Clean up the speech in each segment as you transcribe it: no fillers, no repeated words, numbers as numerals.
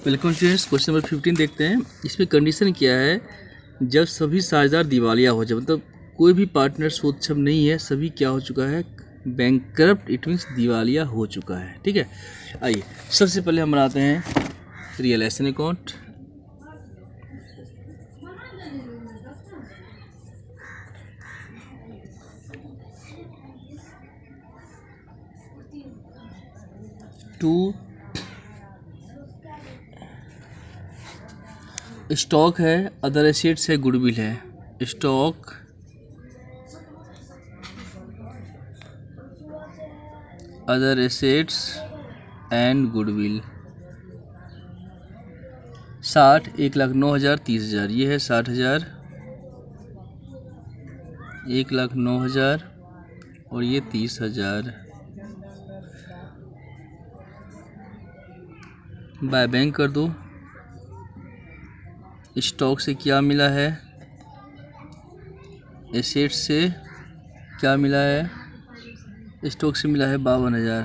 Welcome students, question number 15 देखते हैं। इसमें कंडीशन क्या है, जब सभी साझेदार दिवालिया हो जाए, मतलब कोई भी पार्टनर सक्षम नहीं है, सभी क्या हो चुका है, बैंकरप्ट, इट मीन्स दिवालिया हो चुका है। ठीक है, आइए सबसे पहले हम बनाते हैं रियलाइजेशन अकाउंट। टू स्टॉक है, अदर एसेट्स है, गुडविल है। Stock, other assets and goodwill. 60, 1,09,000, 30,000, ये है 60,000, 1,09,000 और ये 30,000। बाय बैंक कर दो। स्टॉक से क्या मिला है, एसेट से क्या मिला है, स्टॉक से मिला है 52,000,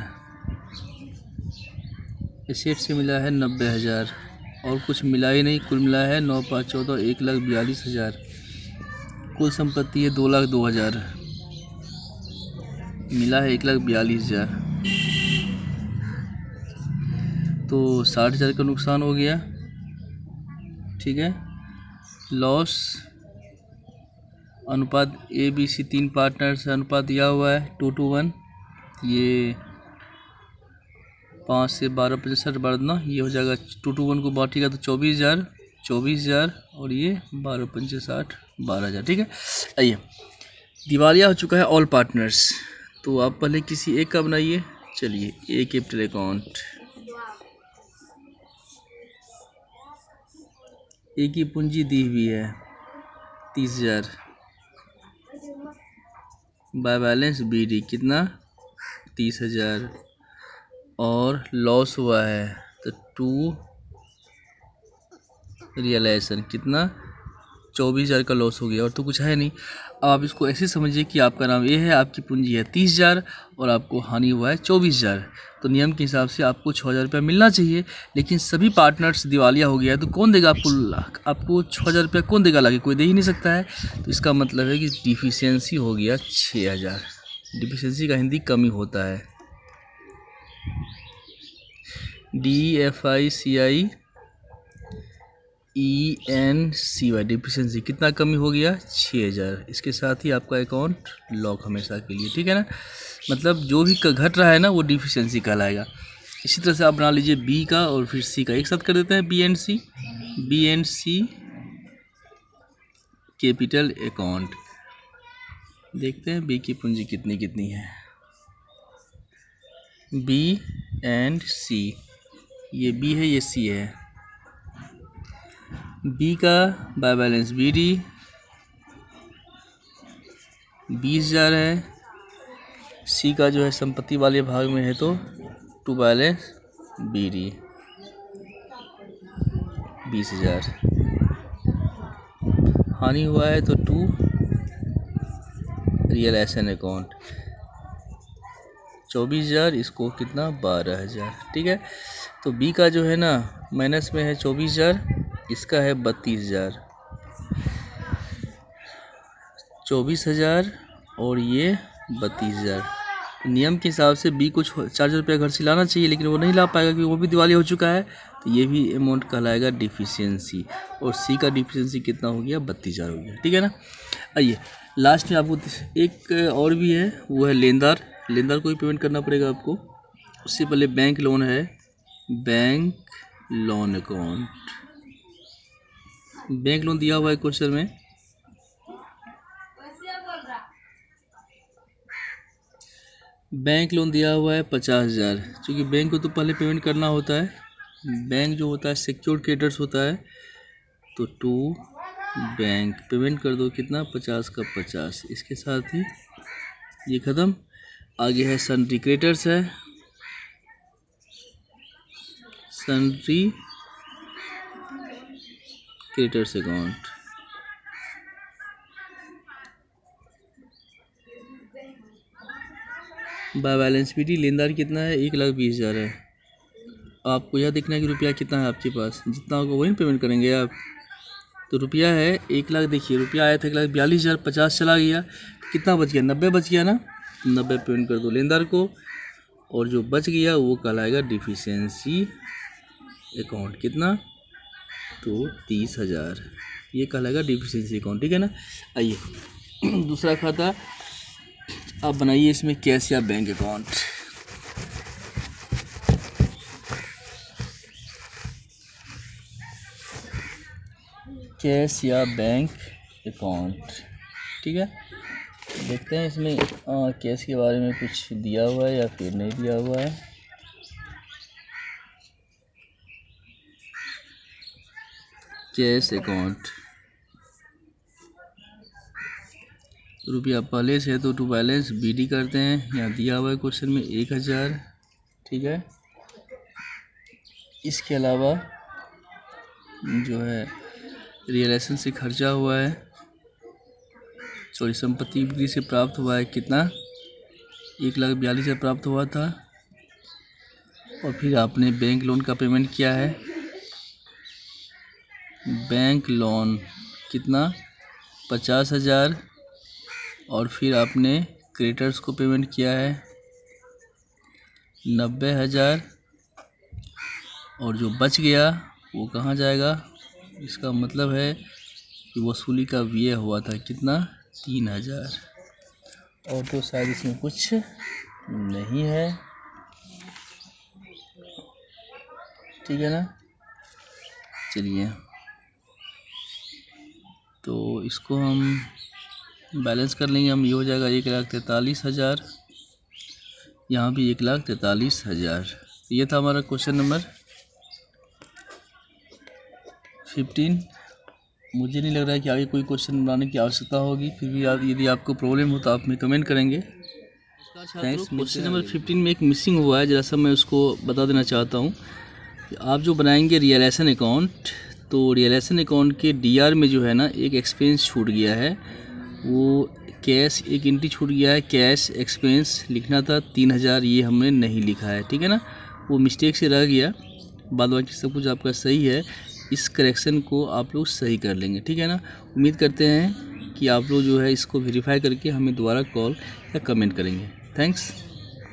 एसेट से मिला है 90,000 और कुछ मिला ही नहीं। कुल मिला है 9, 5, 14, 1,42,000। कुल संपत्ति है 2,02,000, मिला है 1,42,000। तो 60,000 का नुकसान हो गया। ठीक है, लॉस अनुपात ABC 3 पार्टनर से अनुपात दिया हुआ है 2:1। ये 5 से 12, 65 बढ़ना, ये हो जाएगा 2:1 को बांटेगा तो 24,000, 24,000 और ये 12, 65, 12,000। ठीक है, आइए दिवालिया हो चुका है ऑल पार्टनर्स। तो आप पहले किसी एक का बनाइए। चलिए, ए कैपिटल अकाउंट। ए की पूंजी दी हुई है 30,000। बाय बैलेंस BD कितना, 30,000 और लॉस हुआ है तो 2 रियलाइजेशन कितना, 24,000 का लॉस हो गया और तो कुछ है नहीं। अब आप इसको ऐसे समझिए कि आपका नाम ये है, आपकी पूंजी है 30,000 और आपको हानि हुआ है 24,000। तो नियम के हिसाब से आपको 6,000 रुपया मिलना चाहिए, लेकिन सभी पार्टनर्स दिवालिया हो गया है तो कौन देगा आपको 6,000 रुपया कौन देगा लाके, कोई दे ही नहीं सकता है। तो इसका मतलब है कि डिफिशियंसी हो गया 6,000। डिफिशियंसी का हिंदी कमी होता है, DFICIENCY, डिफिशियंसी। कितना कमी हो गया, 6,000। इसके साथ ही आपका अकाउंट लॉक हमेशा के लिए। ठीक है ना, मतलब जो भी घट रहा है ना वो डिफिशियंसी कहलाएगा। इसी तरह से आप बना लीजिए B का और फिर C का, एक साथ कर देते हैं B and C capital account. देखते हैं B की पूंजी कितनी कितनी है। B एंड C, ये B है, ये C है। B का बाय बैलेंस BD 20,000 है। C का जो है संपत्ति वाले भाग में है तो टू बैलेंस BD 20,000। हानि हुआ है तो 2 रियलाइजेशन अकाउंट 24,000, इसको कितना 12,000। ठीक है, तो B का जो है ना माइनस में है 24,000, इसका है 32,000, 24,000 और ये 32,000। नियम के हिसाब से B को 4,000 रुपया घर से लाना चाहिए, लेकिन वो नहीं ला पाएगा क्योंकि वो भी दिवालिया हो चुका है। तो ये भी अमाउंट कहलाएगा डिफिशियंसी। और C का डिफिशियंसी कितना हो गया, 32,000 हो गया। ठीक है ना, आइए लास्ट में आपको एक और भी है, वो है लेनदार। लेनदार को भी पेमेंट करना पड़ेगा आपको। उससे पहले बैंक लोन है, bank loan account. Bank loan दिया हुआ है क्वेश्चन में, बैंक लोन दिया हुआ है 50,000। क्योंकि बैंक को तो पहले पेमेंट करना होता है। बैंक जो होता है सिक्योर्ड क्रेडिटर्स होता है, तो टू बैंक पेमेंट कर दो कितना, 50 का 50। इसके साथ ही ये ख़त्म। आगे है सन्ड्री क्रेडिटर्स है, sundry creditors account. By balance BD लेनदार कितना है, 1,20,000 है। आपको यह देखना है कि रुपया कितना है आपके पास, जितना होगा वही पेमेंट करेंगे आप। तो रुपया है 1 लाख, देखिए रुपया आया था 1,42,050 चला गया, कितना बच गया, 90 बच गया ना, 90 पेमेंट कर दो लेनदार को, और जो बच गया वो कहलाएगा डिफिशियंसी अकाउंट। कितना, तो 30,000, ये कहलाएगा डिफिशियंसी अकाउंट, ठीक है ना। आइए दूसरा खाता आप बनाइए, इसमें कैश या बैंक अकाउंट। कैश या बैंक अकाउंट, ठीक है। देखते हैं इसमें कैश के बारे में कुछ दिया हुआ है या फिर नहीं दिया हुआ है। कैश अकाउंट, रुपया पहले से है तो टू बैलेंस BD करते हैं, यहाँ दिया हुआ है क्वेश्चन में 1,000, ठीक है। इसके अलावा जो है रियलाइजेशन से खर्चा हुआ है, सॉरी संपत्ति बिक्री से प्राप्त हुआ है, कितना, 1,42,000 प्राप्त हुआ था, और फिर आपने बैंक लोन का पेमेंट किया है, बैंक लोन कितना, 50,000, और फिर आपने क्रेडिटर्स को पेमेंट किया है 90,000, और जो बच गया वो कहाँ जाएगा, इसका मतलब है कि वसूली का व्यय हुआ था, कितना, 3,000, और तो शायद इसमें कुछ नहीं है, ठीक है ना। चलिए तो इसको हम बैलेंस कर लेंगे हम, ये हो जाएगा 1,43,000, यहाँ भी 1,43,000। ये था हमारा क्वेश्चन नंबर 15। मुझे नहीं लग रहा है कि आगे कोई क्वेश्चन बनाने की आवश्यकता होगी, फिर भी आप यदि आपको प्रॉब्लम हो तो आप में कमेंट करेंगे। थैंक्स। क्वेश्चन नंबर 15 में एक मिसिंग हुआ है, जरा सा मैं उसको बता देना चाहता हूँ। आप जो बनाएंगे रियलाइजेशन अकाउंट, तो रियलाइजेशन अकाउंट के DR में जो है ना एक एक्सपेंस छूट गया है, वो कैश एक एंट्री छूट गया है, कैश एक्सपेंस लिखना था 3,000, ये हमने नहीं लिखा है, ठीक है ना, वो मिस्टेक से रह गया, बाद बाकी सब कुछ आपका सही है। इस करेक्शन को आप लोग सही कर लेंगे, ठीक है ना। उम्मीद करते हैं कि आप लोग जो है इसको वेरीफाई करके हमें दोबारा कॉल या कमेंट करेंगे। थैंक्स।